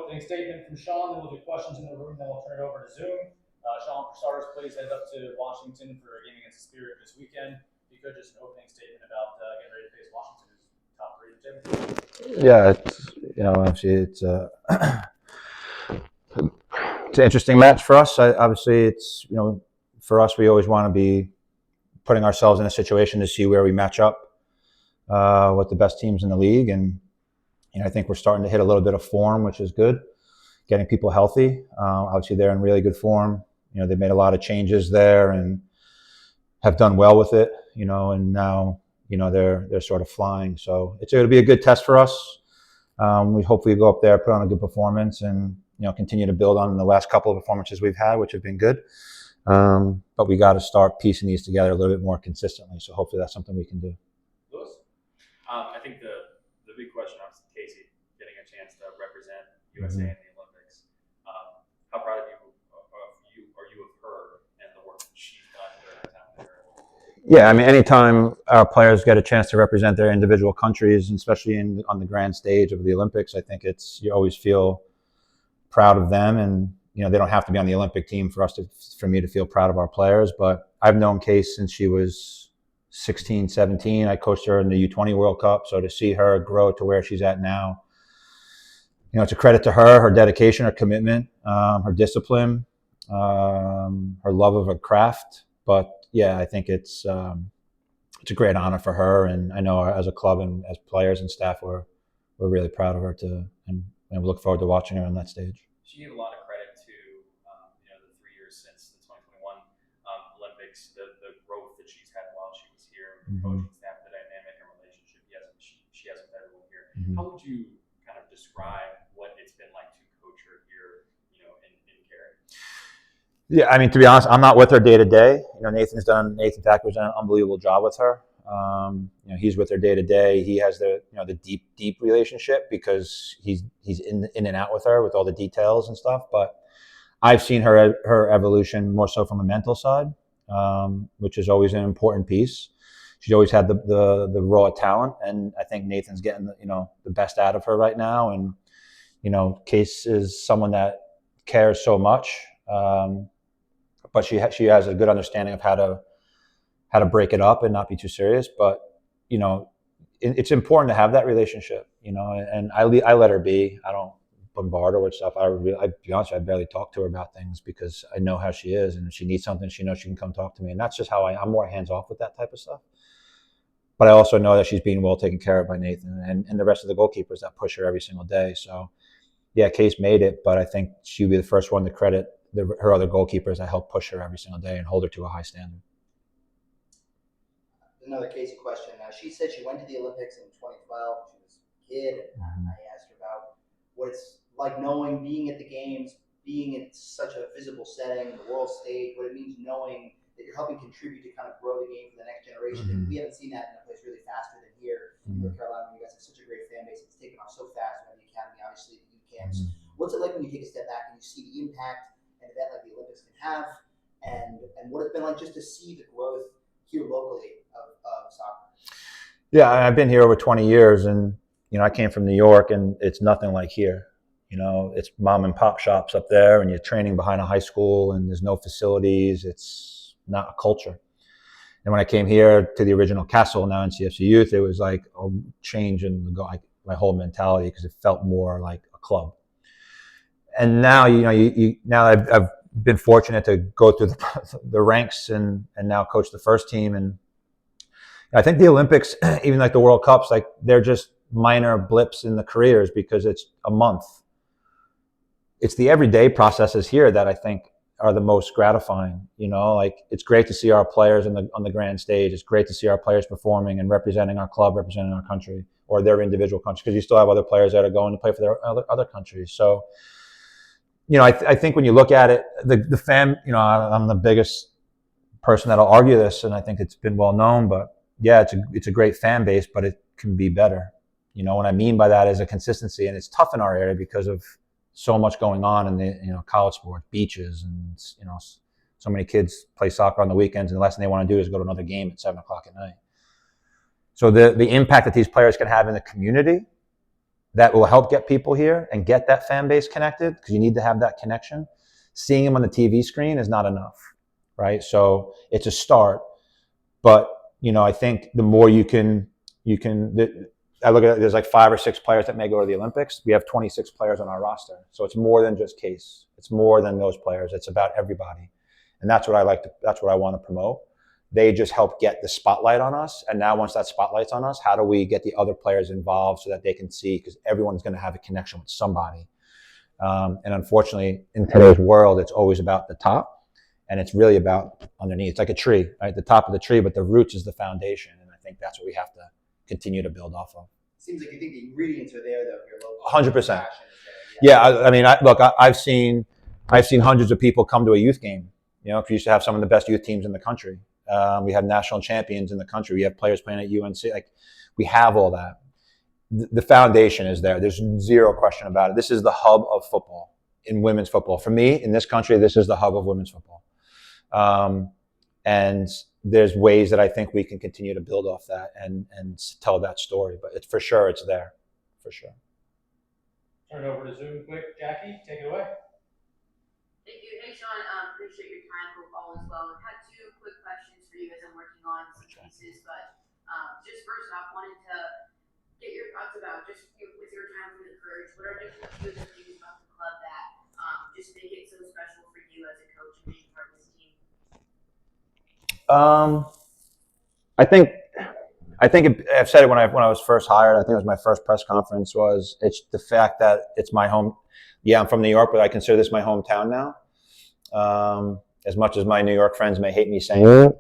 opening statement from Sean, then we'll do questions in the room, then we'll turn it over to Zoom. Sean, for starters, please head up to Washington for a game against the Spirit this weekend. If you could, just an opening statement about getting ready to face Washington, who's top 3 in the championship. Yeah, obviously it's an interesting match for us. Obviously, it's for us, we always want to be putting ourselves in a situation to see where we match up with the best teams in the league, and I think we're starting to hit a little bit of form, which is good. Getting people healthy. Obviously, they're in really good form. They've made a lot of changes there and have done well with it. And now they're sort of flying. So it's going to be a good test for us. We hopefully go up there, put on a good performance, and continue to build on the last couple of performances we've had, which have been good. But we got to start piecing these together a little bit more consistently. So hopefully that's something we can do. Lewis, I think the big question is Casey getting a chance to represent USA in the Olympics. How proud of you of her and the work that she's done during her time there? Yeah, I mean, anytime our players get a chance to represent their individual countries, especially on the grand stage of the Olympics, I think you always feel proud of them. And they don't have to be on the Olympic team for me to feel proud of our players. But I've known Case since she was 16, 17. I coached her in the U20 World Cup. So to see her grow to where she's at now, it's a credit to her dedication, her commitment, her discipline, her love of her craft. But yeah, I think it's a great honor for her. And I know as a club and as players and staff, we're really proud of her and we look forward to watching her on that stage. She gave a lot of credit to the 3 years since the 2021 Olympics, the growth that she's had while she was here, the coaching staff, the dynamic and relationship she has with everyone here. How would you kind of describe what it's been like to coach her here, in Cary? Yeah, I mean, to be honest, I'm not with her day to day. Nathan Thacker's done an unbelievable job with her. He's with her day to day. He has the deep relationship because he's in and out with her with all the details and stuff. But I've seen her evolution more so from a mental side, which is always an important piece. She's always had the raw talent, and I think Nathan's getting the best out of her right now. And Case is someone that cares so much, but she has a good understanding of how to break it up and not be too serious. But it's important to have that relationship, and I let her be. I don't bombard her with stuff. I'll be honest, I barely talk to her about things because I know how she is, and if she needs something, she knows she can come talk to me. And that's just how I'm more hands off with that type of stuff. But I also know that she's being well taken care of by Nathan and the rest of the goalkeepers that push her every single day. So yeah, Case made it, but I think she'd be the first one to credit her other goalkeepers that help push her every single day and hold her to a high standard. Another Casey question. She said she went to the Olympics in 2012. She was a kid, and I asked her about what it's like being at the games, being in such a visible setting, the world stage, what it means knowing that you're helping contribute to kind of grow the game for the next generation. And we haven't seen that in a place really faster than here in North Carolina. You guys have such a great fan base. It's taken off so fast. The academy, obviously, the youth camps. What's it like when you take a step back and you see the impact an event like the Olympics can have, and what it's been like just to see the growth here locally of soccer? Yeah, I've been here over 20 years, and I came from New York, and it's nothing like here. It's mom and pop shops up there, and you're training behind a high school, and there's no facilities. It's not a culture. And when I came here to the original Castle, now in CFC Youth, it was like a change in my whole mentality because it felt more like a club. And now, now I've been fortunate to go through the ranks and now coach the first team. And I think the Olympics, even like the World Cups, like they're just minor blips in the careers because it's a month. It's the everyday processes here that I think are the most gratifying. Like it's great to see our players on the grand stage. It's great to see our players performing and representing our club, representing our country or their individual countries, because you still have other players that are going to play for their other countries. So, I think when you look at it, the fan, I'm the biggest person that'll argue this, and I think it's been well known, but yeah, it's a great fan base, but it can be better. What I mean by that is a consistency, and it's tough in our area because of so much going on in the college sports, beaches, and so many kids play soccer on the weekends, and the last thing they want to do is go to another game at 7:00 at night. So the impact that these players can have in the community that will help get people here and get that fan base connected, because you need to have that connection. Seeing them on the TV screen is not enough, right? So it's a start, but I think the more you can. I look at it, there's like 5 or 6 players that may go to the Olympics. We have 26 players on our roster, so it's more than just Case. It's more than those players. It's about everybody, and that's what I like to. That's what I want to promote. They just help get the spotlight on us, and now once that spotlight's on us, how do we get the other players involved so that they can see? Because everyone's going to have a connection with somebody, and unfortunately, in today's world, it's always about the top, and it's really about underneath. It's like a tree, right? The top of the tree, but the roots is the foundation, and I think that's what we have to continue to build off of. Seems like you think the ingredients are there, though. Your local 100%. Yeah, I've seen hundreds of people come to a youth game. We used to have some of the best youth teams in the country. We have national champions in the country. We have players playing at UNC. Like, we have all that. The foundation is there. There's zero question about it. This is the hub of football, in women's football. For me, in this country, this is the hub of women's football. And there's ways that I think we can continue to build off that and tell that story. But it's for sure, it's there, for sure. Turn it over to Zoom quick. Jackie, take it away. Thank you. Hey, Sean, appreciate your time for all as well. I've had 2 quick questions for you as I'm working on some pieces, but just first off, wanted to get your thoughts about just with your time from the Courage, what are different views and things about the club that just make it so special for you as a coach and being part of this team? I think I've said it when I was first hired. I think it was my first press conference. It's the fact that it's my home. Yeah, I'm from New York, but I consider this my hometown now. As much as my New York friends may hate me saying it,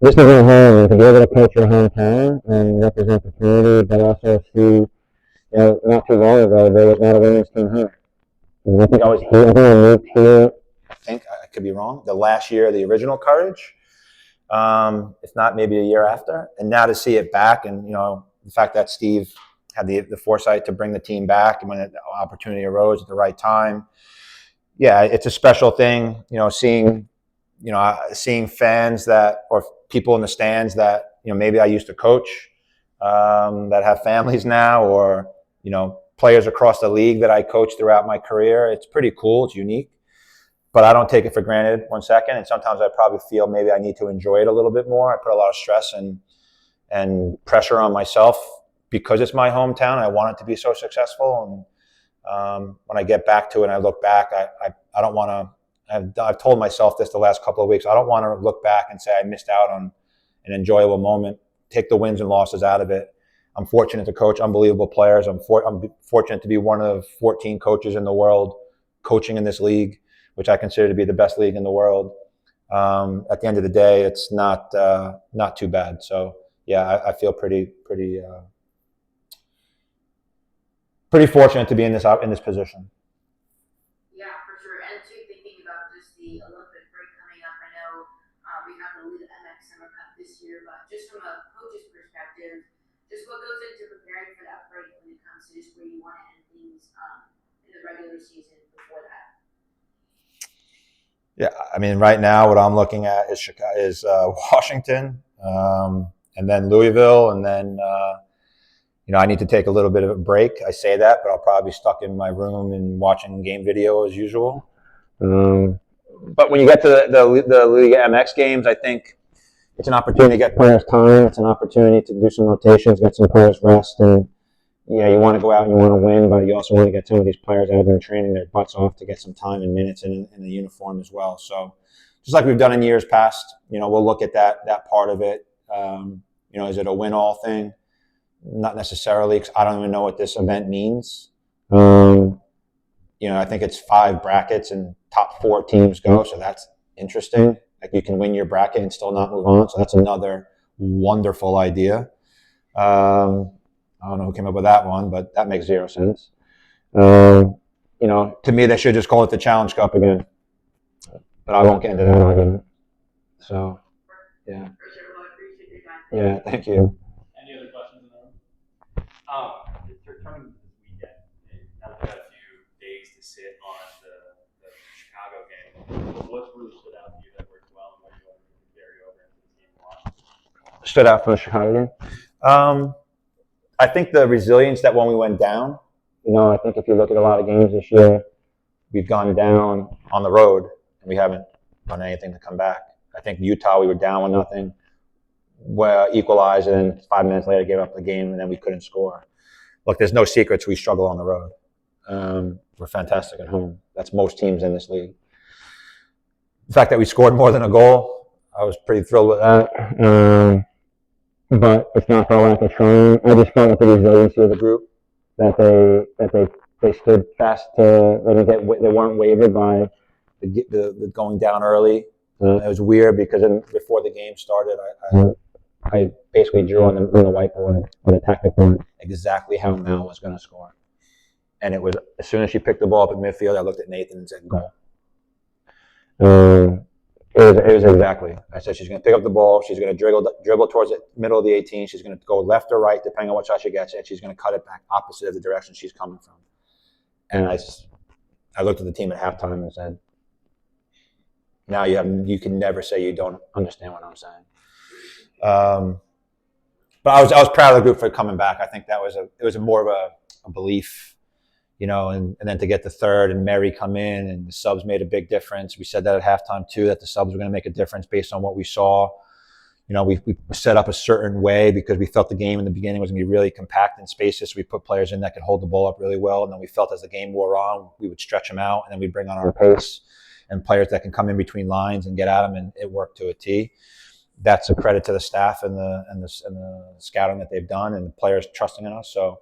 this is your home, and to be able to coach your hometown and represent the community, but also see, not too long ago there was not a women's team here. And I think I was here. I think I moved here. I think I could be wrong. The last year of the original Courage, if not maybe a year after, and now to see it back, and the fact that Steve had the foresight to bring the team back, and when the opportunity arose at the right time, yeah, it's a special thing. Seeing fans or people in the stands that maybe I used to coach, that have families now, or players across the league that I coached throughout my career. It's pretty cool. It's unique. But I don't take it for granted 1 second. And sometimes I probably feel maybe I need to enjoy it a little bit more. I put a lot of stress and pressure on myself because it's my hometown. I want it to be so successful. And when I get back to it and I look back, I don't want to. I've told myself this the last couple of weeks. I don't want to look back and say I missed out on an enjoyable moment. Take the wins and losses out of it. I'm fortunate to coach unbelievable players. I'm fortunate to be one of 14 coaches in the world coaching in this league, which I consider to be the best league in the world. At the end of the day, it's not too bad. So yeah, I feel pretty fortunate to be in this position. Yeah, for sure. And too, thinking about just the Olympic break coming up, I know we have the MX Summer Cup this year, but just from a coach's perspective, just what goes into preparing for that break when it comes to just where you want to end things in the regular season before that? Yeah, I mean, right now what I'm looking at is Washington, and then Louisville, and then I need to take a little bit of a break. I say that, but I'll probably be stuck in my room and watching game video as usual. But when you get to the Liga MX games, I think it's an opportunity to get players time. It's an opportunity to do some rotations, get some players rest, and you want to go out and you want to win, but you also want to get some of these players out there training their butts off to get some time and minutes in the uniform as well. So just like we've done in years past, we'll look at that part of it. Is it a win-all thing? Not necessarily, because I don't even know what this event means. I think it's 5 brackets and top 4 teams go, so that's interesting. Like, you can win your bracket and still not move on, so that's another wonderful idea. I don't know who came up with that one, but that makes 0 sense. To me, they should just call it the Challenge Cup again. But I won't get into that argument. So, yeah. Yeah, thank you. Any other questions in the room? If you're coming this weekend, now we've got a few days to sit on the Chicago game. What's really stood out to you that worked well, and what do you want to carry over into the team? Stood out for the Chicago game? I think the resilience that when we went down, I think if you look at a lot of games this year, we've gone down on the road and we haven't done anything to come back. I think Utah, we were down 1-0, equalized, and then 5 minutes later gave up the game, and then we couldn't score. Look, there's no secrets. We struggle on the road. We're fantastic at home. That's most teams in this league. The fact that we scored more than a goal, I was pretty thrilled with that. But it's not for lack of trying. I just felt with the resiliency of the group that they stood fast. They weren't wavered by the going down early. It was weird because before the game started, I basically drew on the whiteboard on the tactical exactly how Mel was going to score. And it was as soon as she picked the ball up at midfield, I looked at Nathan and said, "Goal." It was exactly. I said she's going to pick up the ball. She's going to dribble towards the middle of the 18. She's going to go left or right, depending on what shot she gets, and she's going to cut it back opposite of the direction she's coming from. And I looked at the team at halftime and said, "Now you can never say you don't understand what I'm saying." But I was proud of the group for coming back. I think it was more of a belief. And then to get the third and Mary come in and the subs made a big difference. We said that at halftime too, that the subs were going to make a difference based on what we saw. We set up a certain way because we felt the game in the beginning was going to be really compact in spaces. So we put players in that could hold the ball up really well. And then we felt as the game wore on, we would stretch them out and then we'd bring on our pace and players that can come in between lines and get at them. And it worked to a T. That's a credit to the staff and the scouting that they've done and the players trusting in us. So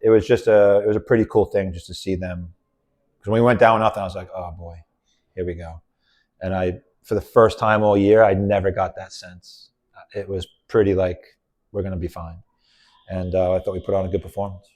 it was a pretty cool thing just to see them. Because when we went down 0-0, I was like, oh boy, here we go. And for the first time all year, I never got that sense. It was pretty like, we're going to be fine. And I thought we put on a good performance.